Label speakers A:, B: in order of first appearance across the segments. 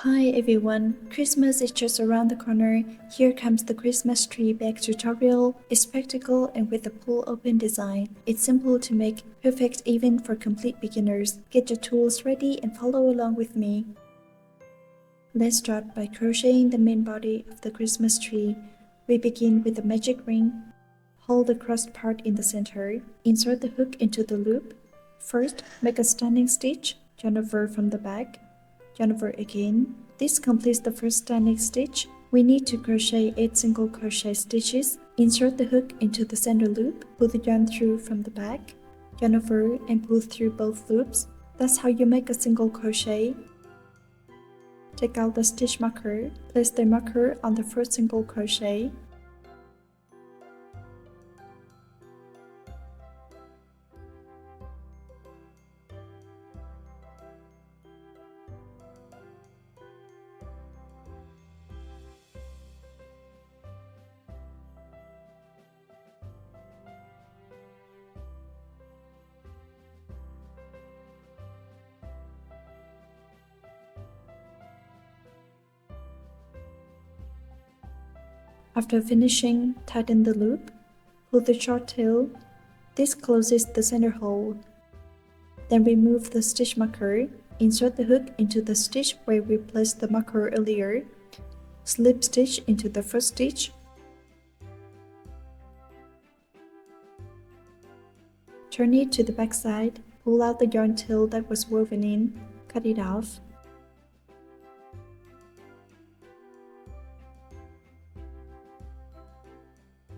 A: Hi everyone, Christmas is just around the corner. Here comes the Christmas tree bag tutorial. It's practical and with a pull open design. It's simple to make, perfect even for complete beginners. Get your tools ready and follow along with me. Let's start by crocheting the main body of the Christmas tree. We begin with the magic ring. Hold the crossed part in the center. Insert the hook into the loop. First, make a standing stitch, yarn over from the back. Yarn over again. This completes the first standing stitch. We need to crochet 8 single crochet stitches. Insert the hook into the center loop. Pull the yarn through from the back. Yarn over and pull through both loops. That's how you make a single crochet. Take out the stitch marker. Place the marker on the first single crochet. After finishing, tighten the loop. Pull the short tail. This closes the center hole. Then remove the stitch marker. Insert the hook into the stitch where we placed the marker earlier. Slip stitch into the first stitch. Turn it to the back side. Pull out the yarn tail that was woven in. Cut it off.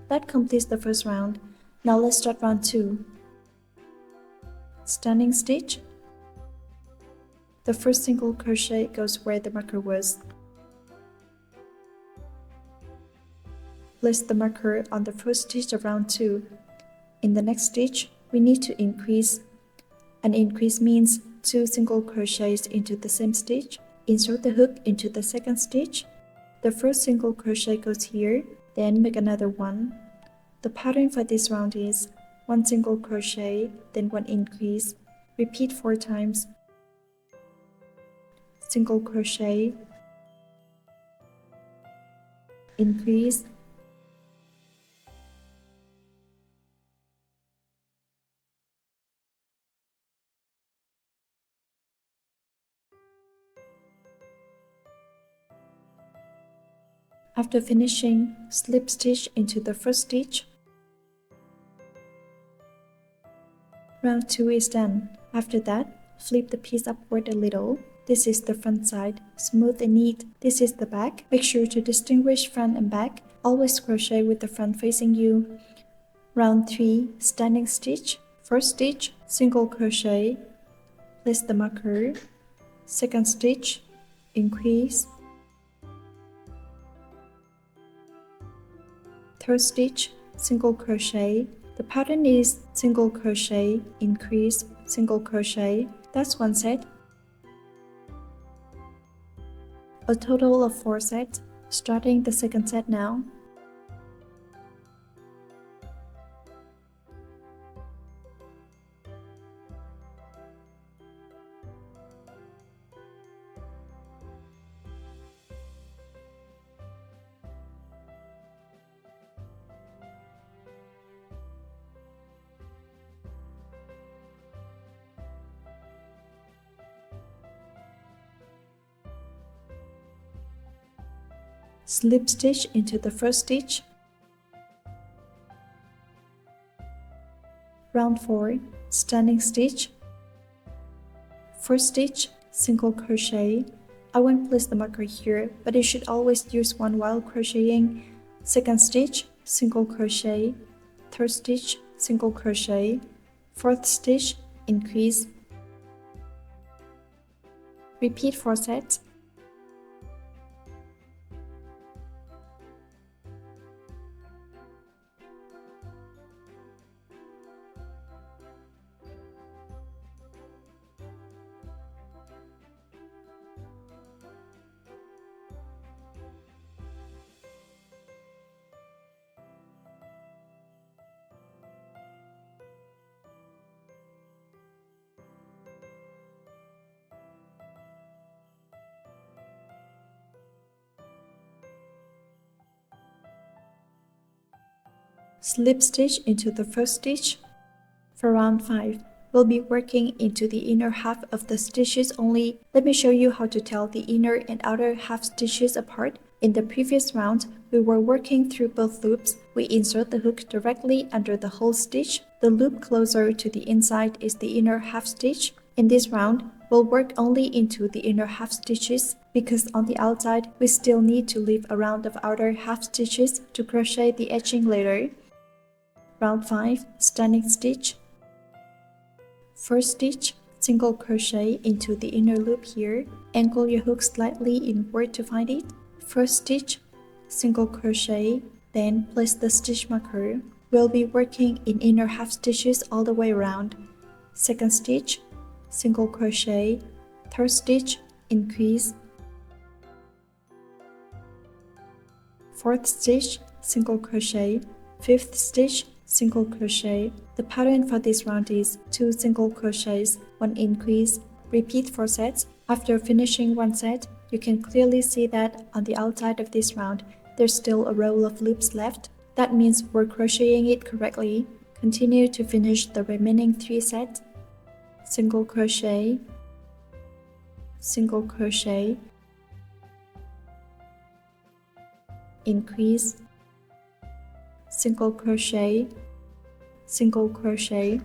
A: That completes the first round. Now let's start round 2. Standing stitch. The first single crochet goes where the marker was. Place the marker on the first stitch of round 2. In the next stitch, we need to increase. An increase means 2 single crochets into the same stitch. Insert the hook into the second stitch. The first single crochet goes here, then make another one. The pattern for this round is 1 single crochet, then 1 increase. Repeat 4 times. Single crochet, increase, after finishing, slip stitch into the first stitch. Round 2 is done. After that, flip the piece upward a little. This is the front side, smooth and neat. This is the back. Make sure to distinguish front and back. Always crochet with the front facing you. Round 3, standing stitch. First stitch, single crochet. Place the marker. Second stitch, increase. Third stitch, single crochet. The pattern is single crochet, increase, single crochet. That's one set. A total of 4 sets. Starting the second set now. Slip stitch into the first stitch. Round 4, standing stitch. First stitch, single crochet. I won't place the marker here, but you should always use one while crocheting. Second stitch, single crochet. Third stitch, single crochet. Fourth stitch, increase. Repeat 4 sets. slip stitch into the first stitch. For round 5, we'll be working into the inner half of the stitches only. Let me show you how to tell the inner and outer half stitches apart. In the previous round, we were working through both loops. We insert the hook directly under the whole stitch. The loop closer to the inside is the inner half stitch. In this round, we'll work only into the inner half stitches because on the outside, we still need to leave a round of outer half stitches to crochet the edging later. Round 5, standing stitch. First stitch, single crochet into the inner loop here. Angle your hook slightly inward to find it. First stitch, single crochet, then place the stitch marker. We'll be working in inner half stitches all the way around. Second stitch, single crochet. Third stitch, increase. Fourth stitch, single crochet. Fifth stitch, single crochet. The pattern for this round is 2 single crochets, 1 increase. Repeat 4 sets. After finishing one set, you can clearly see that on the outside of this round, there's still a row of loops left. That means we're crocheting it correctly. Continue to finish the remaining 3 sets. Single crochet, single crochet, increase, single crochet, single crochet.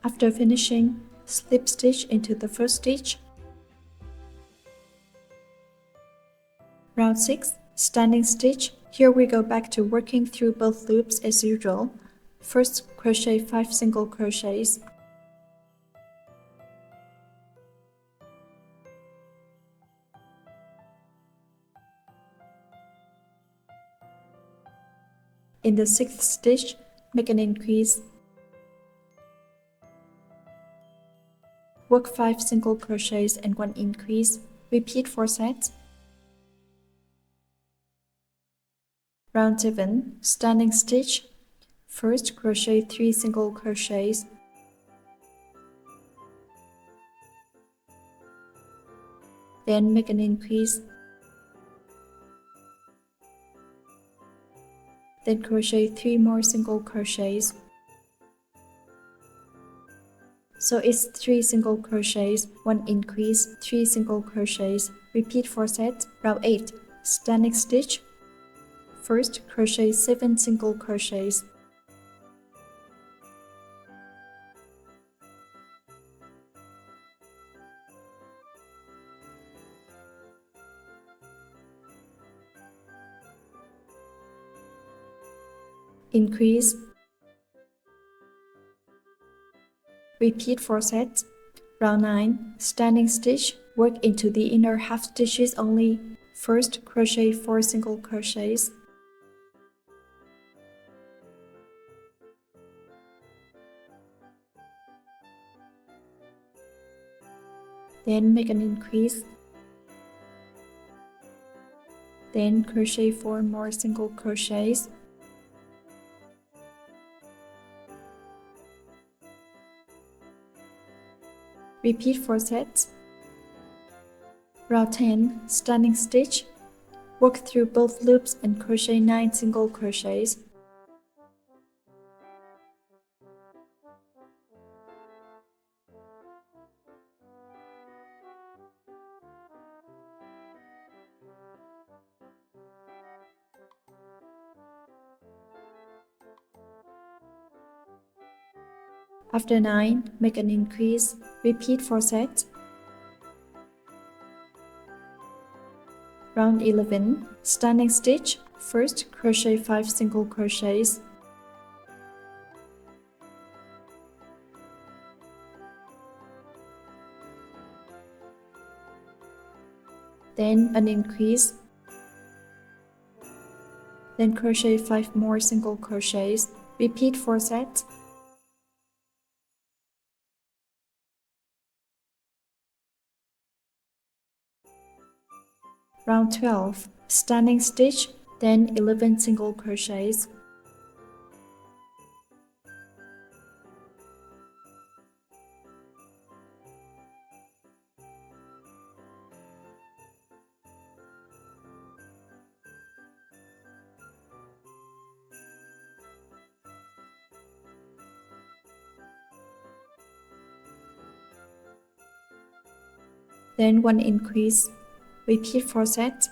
A: After finishing, slip stitch into the first stitch. Round 6, standing stitch. Here we go back to working through both loops as usual. First, crochet 5 single crochets. In the 6th stitch, make an increase. Work 5 single crochets and 1 increase. Repeat 4 sets. Round 7, standing stitch. First, crochet 3 single crochets. Then make an increase. Then crochet 3 more single crochets. So it's 3 single crochets, 1 increase, 3 single crochets. Repeat 4 sets. Round 8, standing stitch. First, crochet 7 single crochets. Increase. Repeat 4 sets. Round 9, standing stitch. Work into the inner half stitches only. First, crochet 4 single crochets. Then make an increase. Then crochet 4 more single crochets. Repeat 4 sets. Round 10, standing stitch. Work through both loops and crochet 9 single crochets. After 9, make an increase. Repeat 4 sets. Round 11, standing stitch. First, crochet 5 single crochets. Then an increase. Then crochet 5 more single crochets. Repeat 4 sets. Round 12. Standing stitch, then 11 single crochets. Then 1 increase. Repeat 4 sets.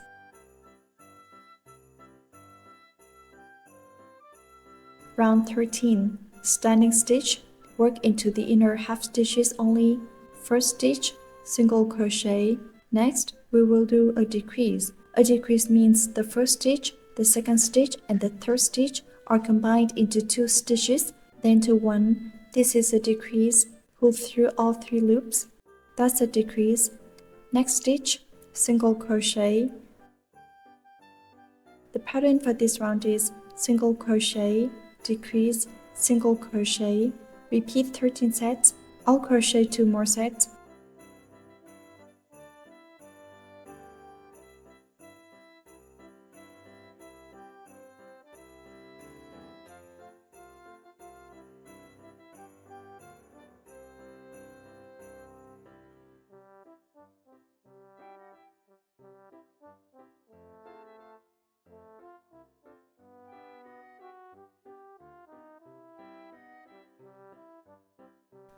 A: Round 13. Standing stitch, work into the inner half stitches only. First stitch, single crochet. Next, we will do a decrease. A decrease means the first stitch, the second stitch, and the third stitch are combined into 2 stitches, then to 1. This is a decrease. Pull through all 3 loops. That's a decrease. Next stitch, single crochet. The pattern for this round is single crochet, decrease, single crochet. Repeat 13 sets. I'll crochet 2 more sets.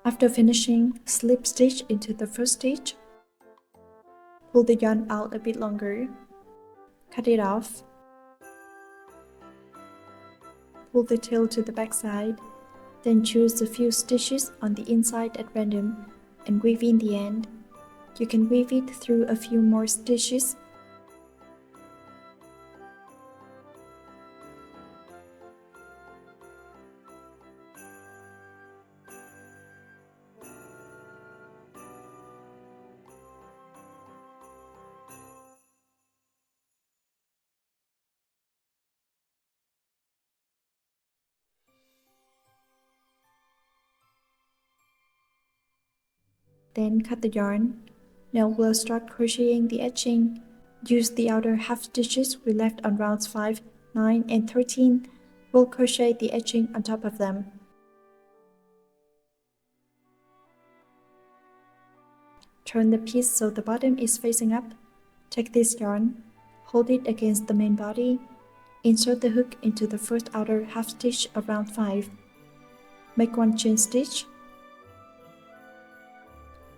A: After finishing, slip stitch into the first stitch. Pull the yarn out a bit longer. Cut it off. Pull the tail to the back side. Then choose a few stitches on the inside at random and weave in the end. You can weave it through a few more stitches. Then cut the yarn. Now we'll start crocheting the edging. Use the outer half stitches we left on rounds 5, 9, and 13. We'll crochet the edging on top of them. Turn the piece so the bottom is facing up. Take this yarn, hold it against the main body. Insert the hook into the first outer half stitch of round 5. Make 1 chain stitch.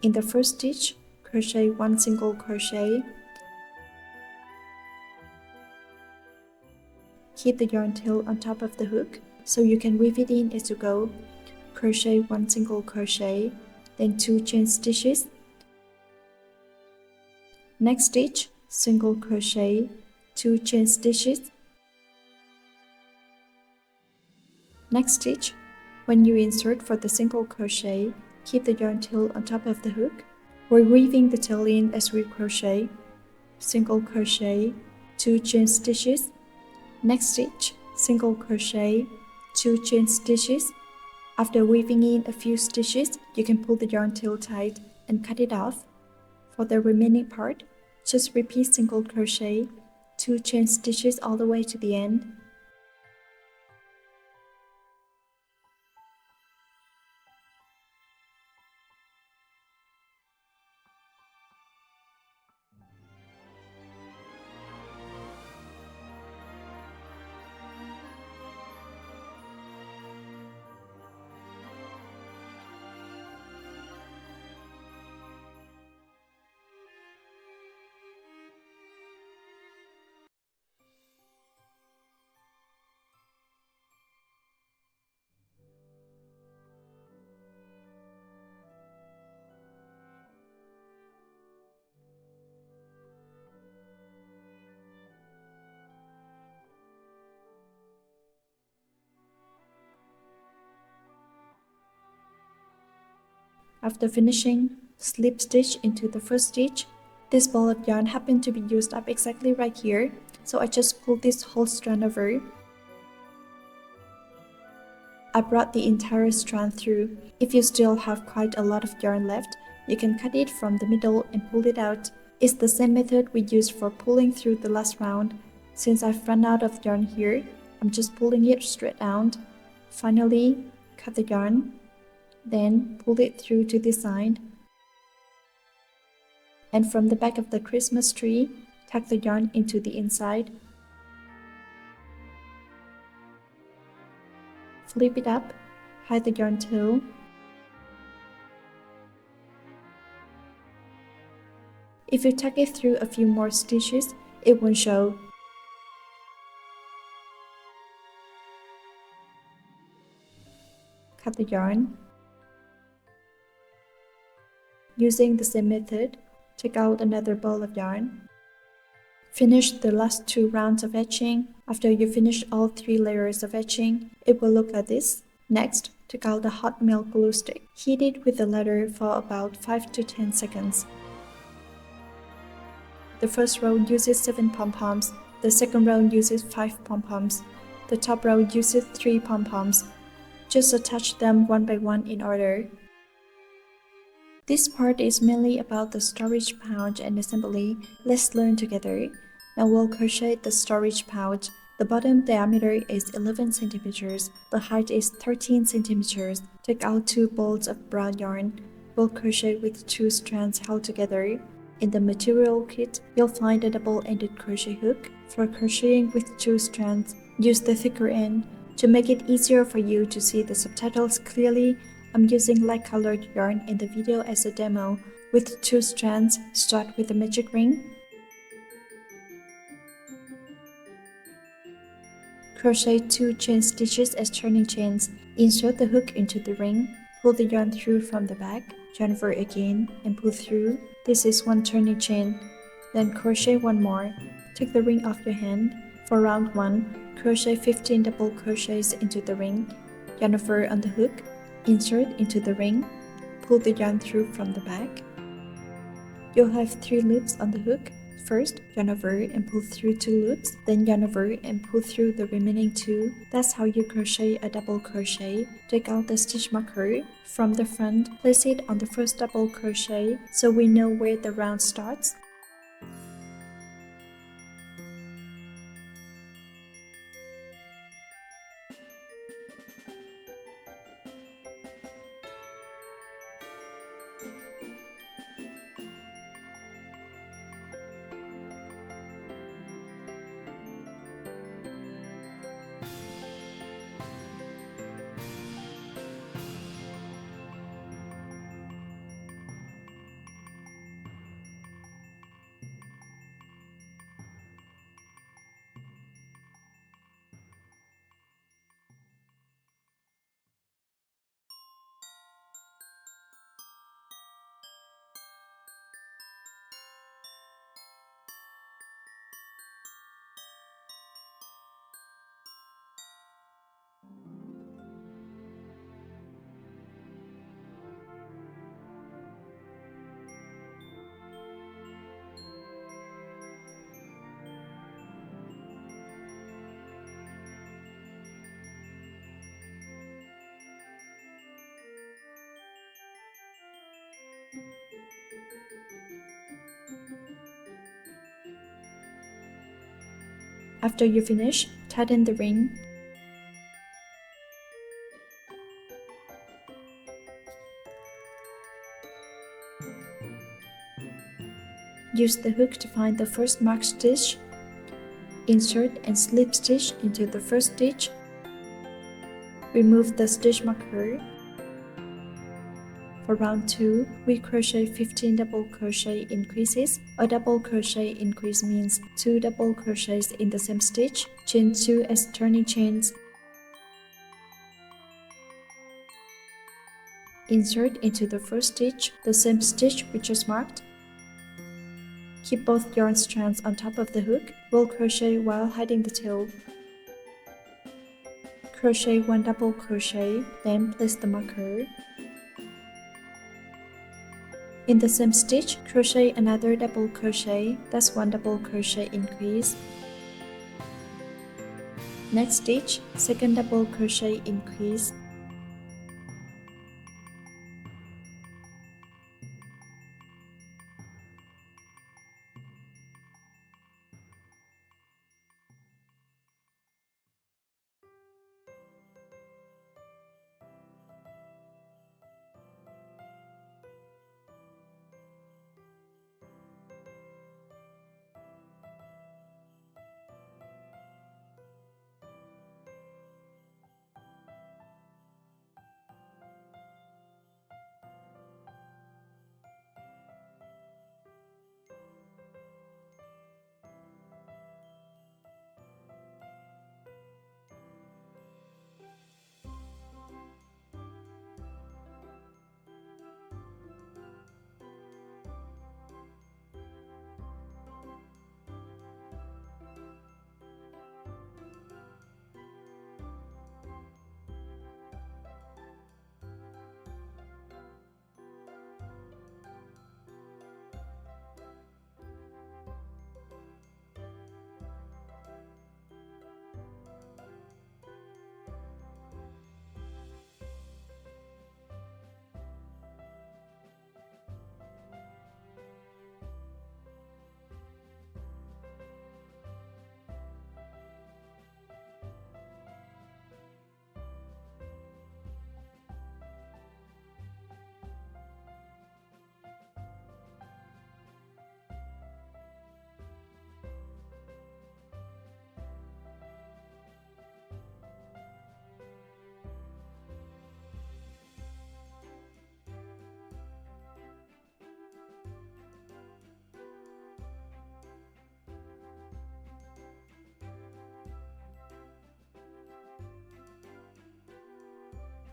A: In the first stitch, crochet 1 single crochet. Keep the yarn tail on top of the hook so you can weave it in as you go. Crochet 1 single crochet, then 2 chain stitches. Next stitch, single crochet, 2 chain stitches. Next stitch, when you insert for the single crochet, keep the yarn tail on top of the hook. We're weaving the tail in as we crochet. Single crochet, 2 chain stitches. Next stitch, single crochet, 2 chain stitches. After weaving in a few stitches, you can pull the yarn tail tight and cut it off. For the remaining part, just repeat single crochet, 2 chain stitches all the way to the end. After finishing, slip stitch into the first stitch. This ball of yarn happened to be used up exactly right here, so I just pulled this whole strand over. I brought the entire strand through. If you still have quite a lot of yarn left, you can cut it from the middle and pull it out. It's the same method we used for pulling through the last round. Since I've run out of yarn here, I'm just pulling it straight out. Finally, cut the yarn, then pull it through to the side. And from the back of the Christmas tree, tuck the yarn into the inside. Flip it up, hide the yarn tail. If you tuck it through a few more stitches, it won't show. Cut the yarn. Using the same method, take out another ball of yarn. Finish the last 2 rounds of etching. After you finish all 3 layers of etching, it will look like this. Next, take out the hot melt glue stick. Heat it with the leather for about 5 to 10 seconds. The first row uses 7 pom-poms, the second row uses 5 pom-poms, the top row uses 3 pom-poms. Just attach them one by one in order. This part is mainly about the storage pouch and assembly. Let's learn together. Now we'll crochet the storage pouch. The bottom diameter is 11 centimeters. The height is 13 centimeters. Take out 2 balls of brown yarn. We'll crochet with 2 strands held together. In the material kit, you'll find a double-ended crochet hook. For crocheting with 2 strands, use the thicker end. To make it easier for you to see the subtitles clearly, I'm using light-colored yarn in the video as a demo. With 2 strands, start with a magic ring. Crochet 2 chain stitches as turning chains. Insert the hook into the ring. Pull the yarn through from the back. Yarn over again and pull through. This is 1 turning chain. Then crochet 1 more. Take the ring off your hand. For round 1, crochet 15 double crochets into the ring. Yarn over on the hook. Insert into the ring. Pull the yarn through from the back. You'll have 3 loops on the hook. First, yarn over and pull through 2 loops, then yarn over and pull through the remaining 2. That's how you crochet a double crochet. Take out the stitch marker. From the front, place it on the first double crochet so we know where the round starts. After you finish, tighten the ring. Use the hook to find the first marked stitch. Insert and slip stitch into the first stitch. Remove the stitch marker. For round 2, we crochet 15 double crochet increases. A double crochet increase means 2 double crochets in the same stitch. Chain 2 as turning chains. Insert into the first stitch the same stitch we just marked. Keep both yarn strands on top of the hook. We'll crochet while hiding the tail. Crochet 1 double crochet, then place the marker. In the same stitch, crochet another double crochet, that's 1 double crochet increase. Next stitch, second double crochet increase.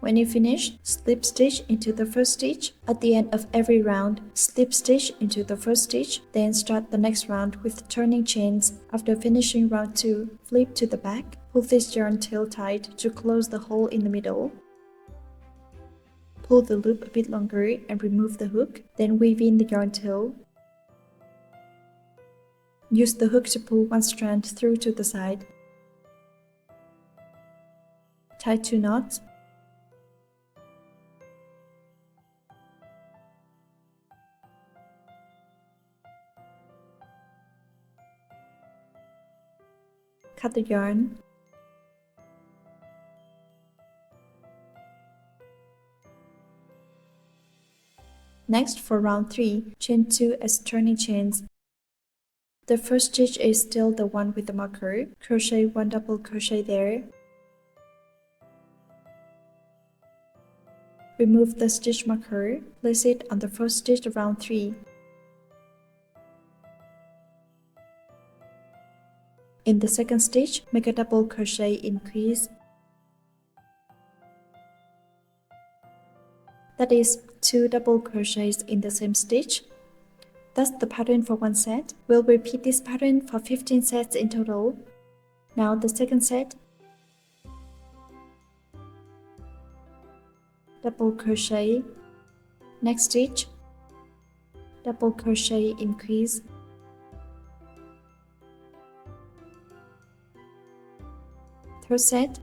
A: When you finish, slip stitch into the first stitch. At the end of every round, slip stitch into the first stitch, then start the next round with turning chains. After finishing round 2, flip to the back, pull this yarn tail tight to close the hole in the middle. Pull the loop a bit longer and remove the hook, then weave in the yarn tail. Use the hook to pull one strand through to the side. Tie 2 knots. Cut the yarn. Next, for round 3, chain 2 as turning chains. The first stitch is still the one with the marker. Crochet 1 double crochet there. Remove the stitch marker. Place it on the first stitch of round 3. In the second stitch, make a double crochet increase. That is 2 double crochets in the same stitch. That's the pattern for one set. We'll repeat this pattern for 15 sets in total. Now the second set. Double crochet. Next stitch. Double crochet increase. Third set.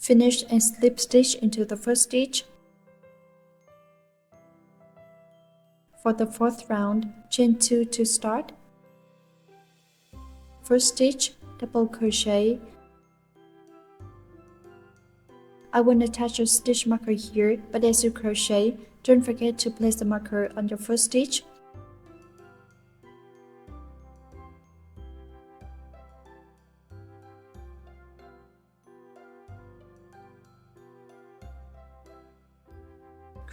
A: Finish and slip stitch into the first stitch. For the fourth round, chain 2 to start. First stitch, double crochet. I won't attach a stitch marker here, but as you crochet, don't forget to place the marker on your first stitch.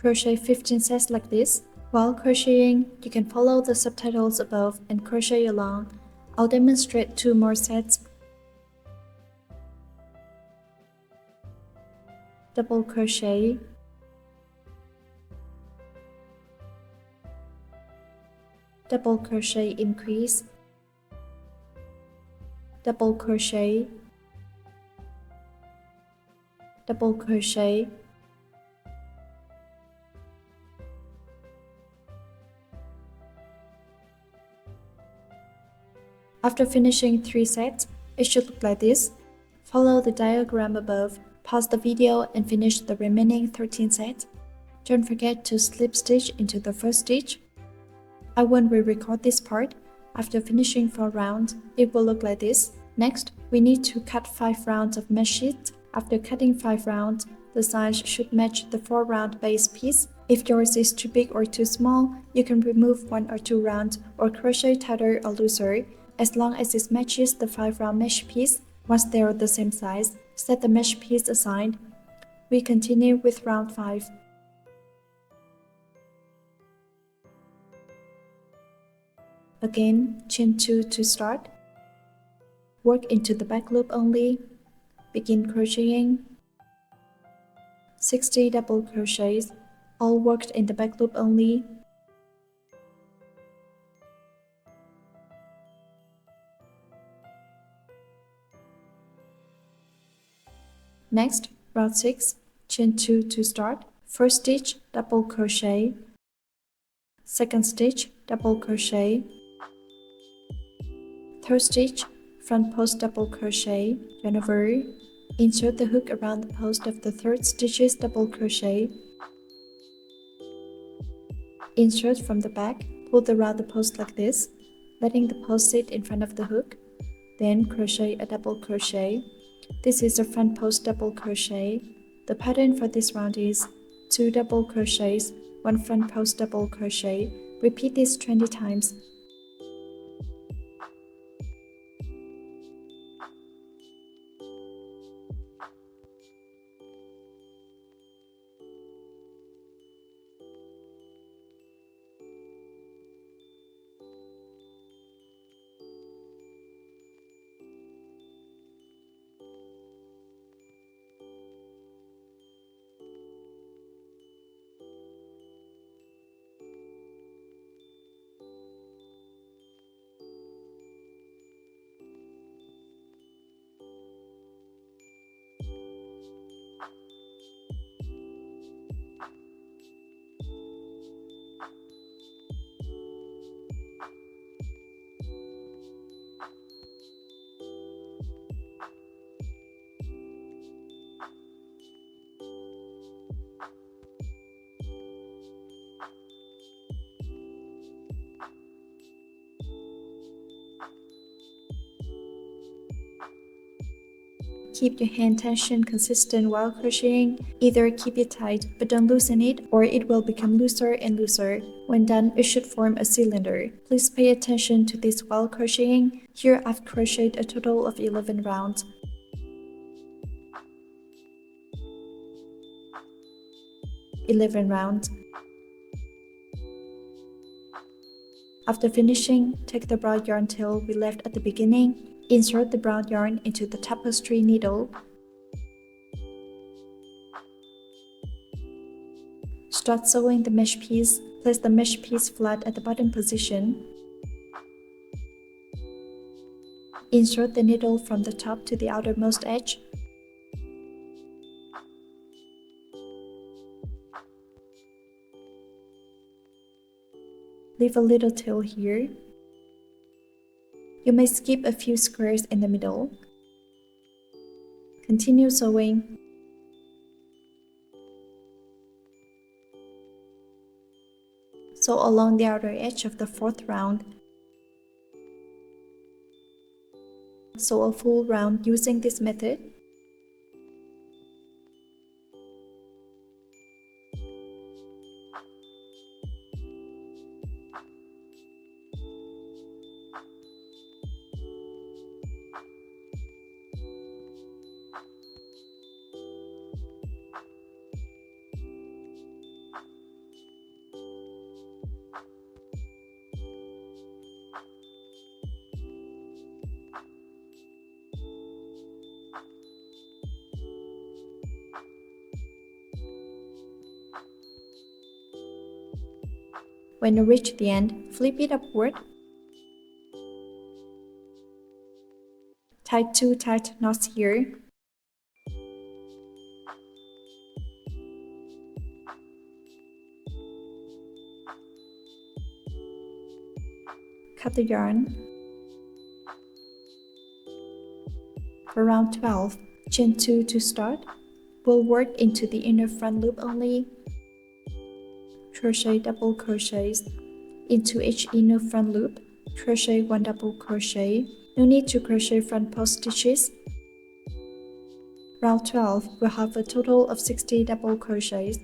A: Crochet 15 sets like this. While crocheting, you can follow the subtitles above and crochet along. I'll demonstrate 2 more sets. Double crochet, double crochet increase, double crochet, double crochet, After finishing 3 sets, it should look like this. Follow the diagram above, pause the video and finish the remaining 13 sets. Don't forget to slip stitch into the first stitch. I won't re-record this part. After finishing 4 rounds, it will look like this. Next, we need to cut 5 rounds of mesh sheet. After cutting 5 rounds, the size should match the 4 round base piece. If yours is too big or too small, you can remove 1 or 2 rounds or crochet tighter or looser, as long as it matches the 5 round mesh piece. Once they are the same size, set the mesh piece aside. We continue with round 5. Again, chain 2 to start. Work into the back loop only. Begin crocheting. 60 double crochets, all worked in the back loop only. Next, round 6, chain 2 to start. First stitch, double crochet. Second stitch, double crochet. Third stitch, front post double crochet, yarn over. Insert the hook around the post of the third stitch's double crochet. Insert from the back, pull around the post like this, letting the post sit in front of the hook. Then crochet a double crochet. This is the front post double crochet. The pattern for this round is 2 double crochets, 1 front post double crochet. Repeat this 20 times. Keep your hand tension consistent while crocheting. Either keep it tight but don't loosen it, or it will become looser and looser. When done, it should form a cylinder. Please pay attention to this while crocheting. Here I've crocheted a total of 11 rounds. After finishing, take the brown yarn tail we left at the beginning. Insert the brown yarn into the tapestry needle. Start sewing the mesh piece. Place the mesh piece flat at the bottom position. Insert the needle from the top to the outermost edge. Leave a little tail here. You may skip a few squares in the middle. Continue sewing. sew along the outer edge of the fourth round. Sew a full round using this method. When you reach the end, flip it upward. Tie 2 tight knots here. Cut the yarn. For round 12, chain 2 to start. We'll work into the inner front loop only. Crochet double crochets. Into each inner front loop, crochet 1 double crochet. No need to crochet front post stitches. Round 12 will have a total of 60 double crochets.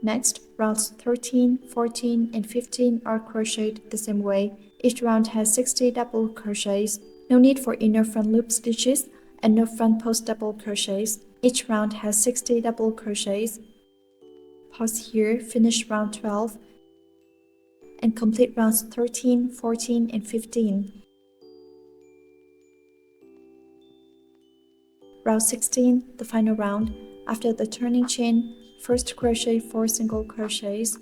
A: Next, rounds 13, 14, and 15 are crocheted the same way. Each round has 60 double crochets. No need for inner front loop stitches and no front post double crochets. Each round has 60 double crochets. Pause here, finish round 12, and complete rounds 13, 14, and 15. Round 16, the final round. After the turning chain, first crochet 4 single crochets,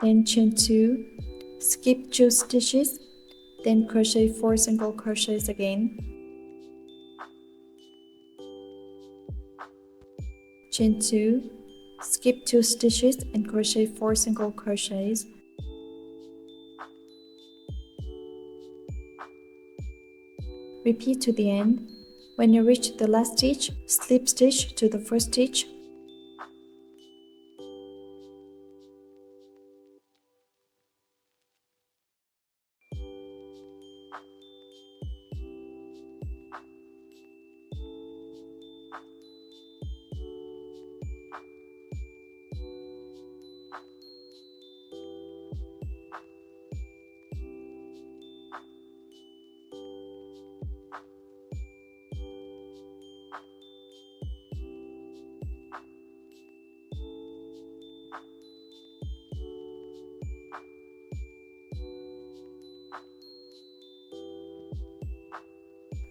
A: then chain 2, skip 2 stitches, then crochet 4 single crochets again, chain 2, skip 2 stitches and crochet 4 single crochets, repeat to the end. When you reach the last stitch, slip stitch to the first stitch.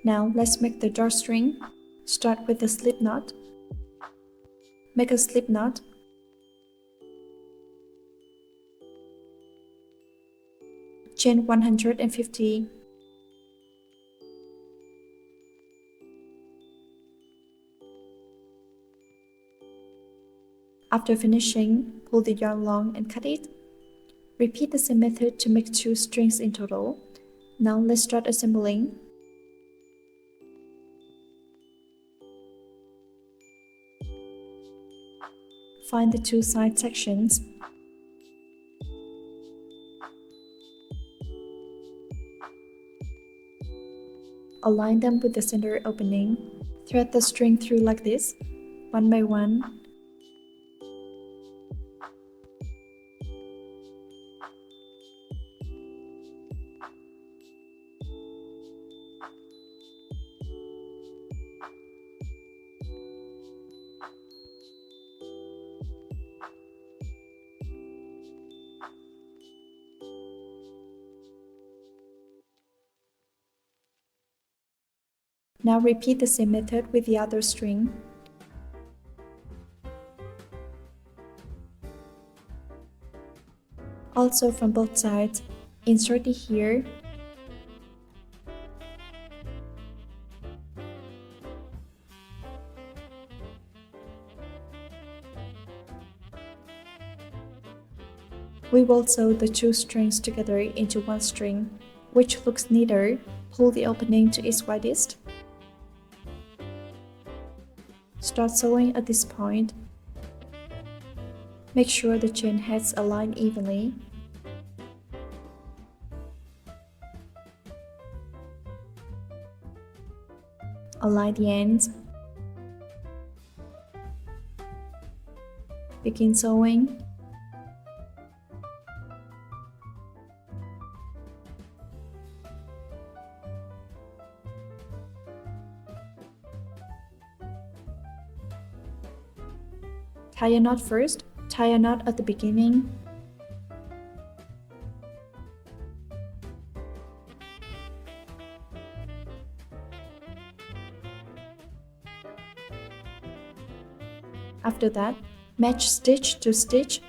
A: Now let's make the drawstring. Start with a slip knot. Make a slip knot. Chain 150. After finishing, pull the yarn long and cut it. Repeat the same method to make 2 strings in total. Now let's start assembling. Find the 2 side sections. Align them with the center opening. Thread the string through like this, one by one. Now repeat the same method with the other string. Also from both sides, insert it here. We will sew the 2 strings together into one string, which looks neater. Pull the opening to its widest. Start sewing at this point. Make sure the chain heads align evenly. Align the ends. Begin sewing. Tie a knot first. Tie a knot at the beginning. After that, match stitch to stitch.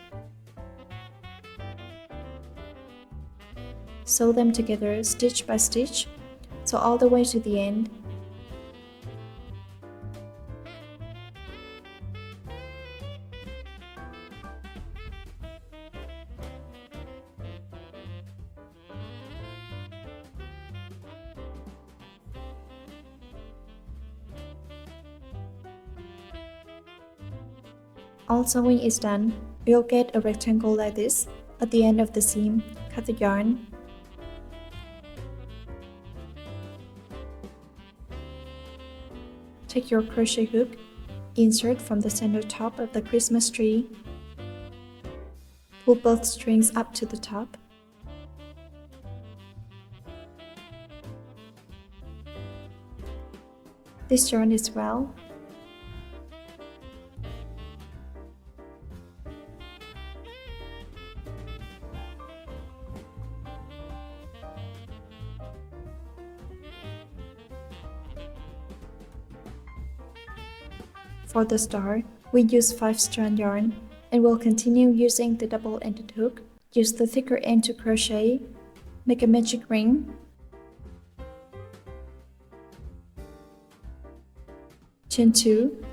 A: Sew them together stitch by stitch, so all the way to the end. All sewing is done. You'll get a rectangle like this. At the end of the seam, cut the yarn. Take your crochet hook, insert from the center top of the Christmas tree. Pull both strings up to the top. This yarn as well. For the star, we use 5-strand yarn and will continue using the double-ended hook. Use the thicker end to crochet. Make a magic ring. Chain 2.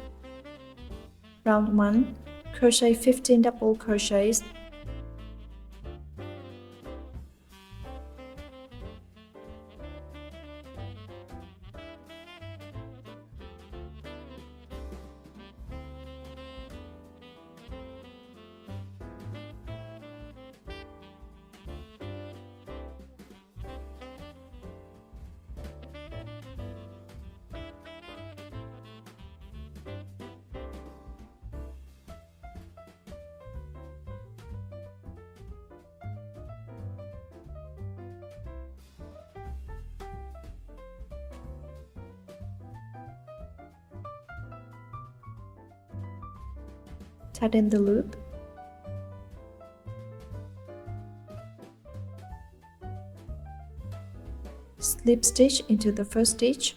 A: Round 1. Crochet 15 double crochets. Tighten the loop. Slip stitch into the first stitch.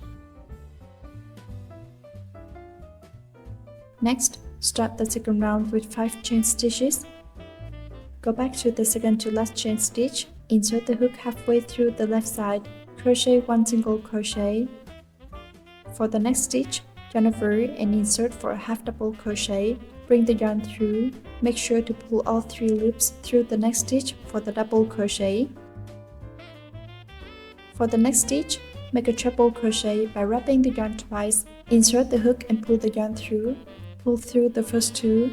A: Next, start the second round with 5 chain stitches. Go back to the second to last chain stitch. Insert the hook halfway through the left side. Crochet 1 single crochet. For the next stitch, yarn over and insert for a half double crochet. Bring the yarn through. Make sure to pull all 3 loops through the next stitch for the double crochet. For the next stitch, make a treble crochet by wrapping the yarn twice. Insert the hook and pull the yarn through. Pull through the first 2,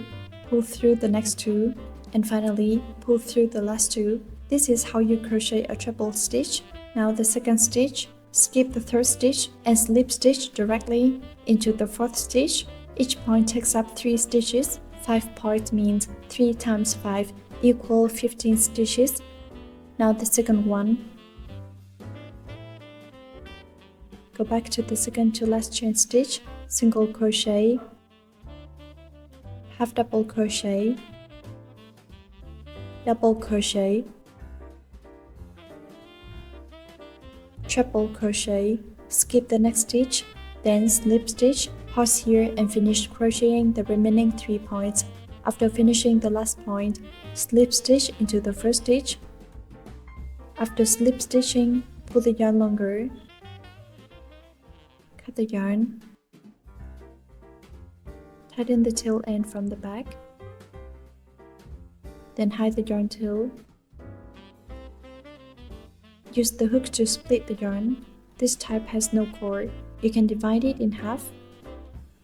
A: pull through the next 2, and finally pull through the last 2. This is how you crochet a treble stitch. Now the second stitch, skip the third stitch and slip stitch directly into the fourth stitch. Each point takes up 3 stitches. 5 points means 3 times 5 equal 15 stitches. Now the second one. Go back to the second to last chain stitch, single crochet, half double crochet, double crochet, treble crochet, skip the next stitch, then slip stitch, pause here and finish crocheting the remaining 3 points. After finishing the last point, slip stitch into the first stitch. After slip stitching, pull the yarn longer, cut the yarn, tighten the tail end from the back, then hide the yarn tail. Use the hook to split the yarn. This type has no cord. You can divide it in half.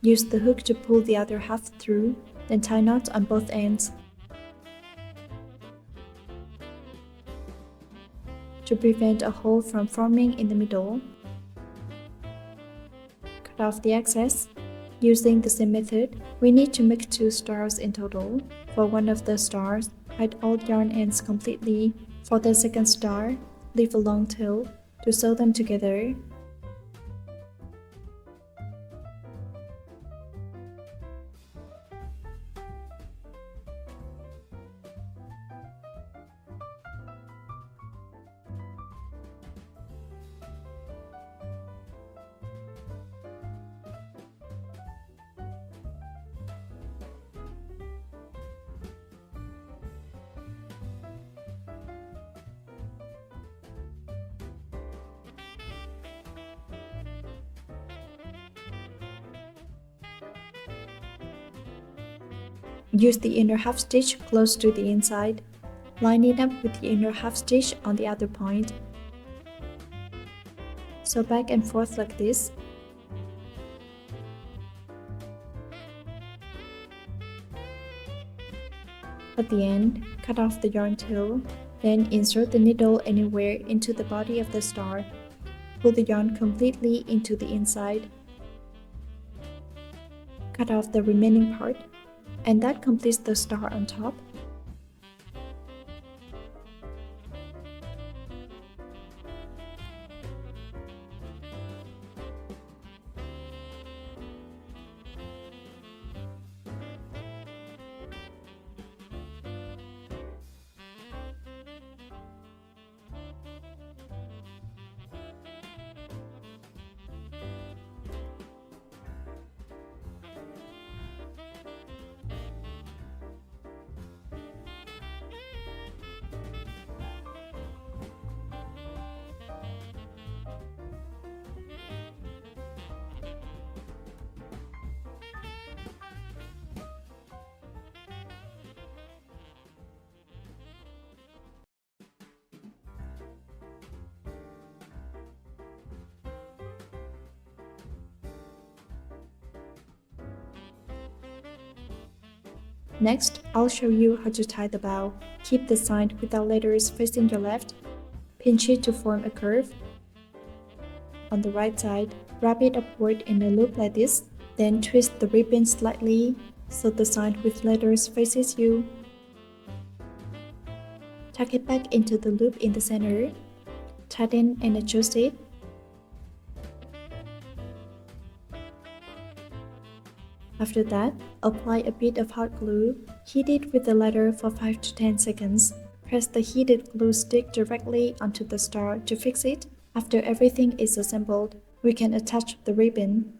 A: Use the hook to pull the other half through, then tie knots on both ends. To prevent a hole from forming in the middle, cut off the excess. Using the same method, we need to make 2 stars in total. For one of the stars, hide all yarn ends completely. For the second star, leave a long tail to sew them together. Use the inner half stitch close to the inside. Line it up with the inner half stitch on the other point. Sew back and forth like this. At the end, cut off the yarn tail, then insert the needle anywhere into the body of the star. Pull the yarn completely into the inside. Cut off the remaining part, and that completes the star on top. Next, I'll show you how to tie the bow. Keep the side with the letters facing your left. Pinch it to form a curve. On the right side, wrap it upward in a loop like this. Then twist the ribbon slightly so the side with letters faces you. Tuck it back into the loop in the center. Tighten and adjust it. After that, apply a bit of hot glue. Heat it with the letter for 5 to 10 seconds. Press the heated glue stick directly onto the star to fix it. After everything is assembled, we can attach the ribbon.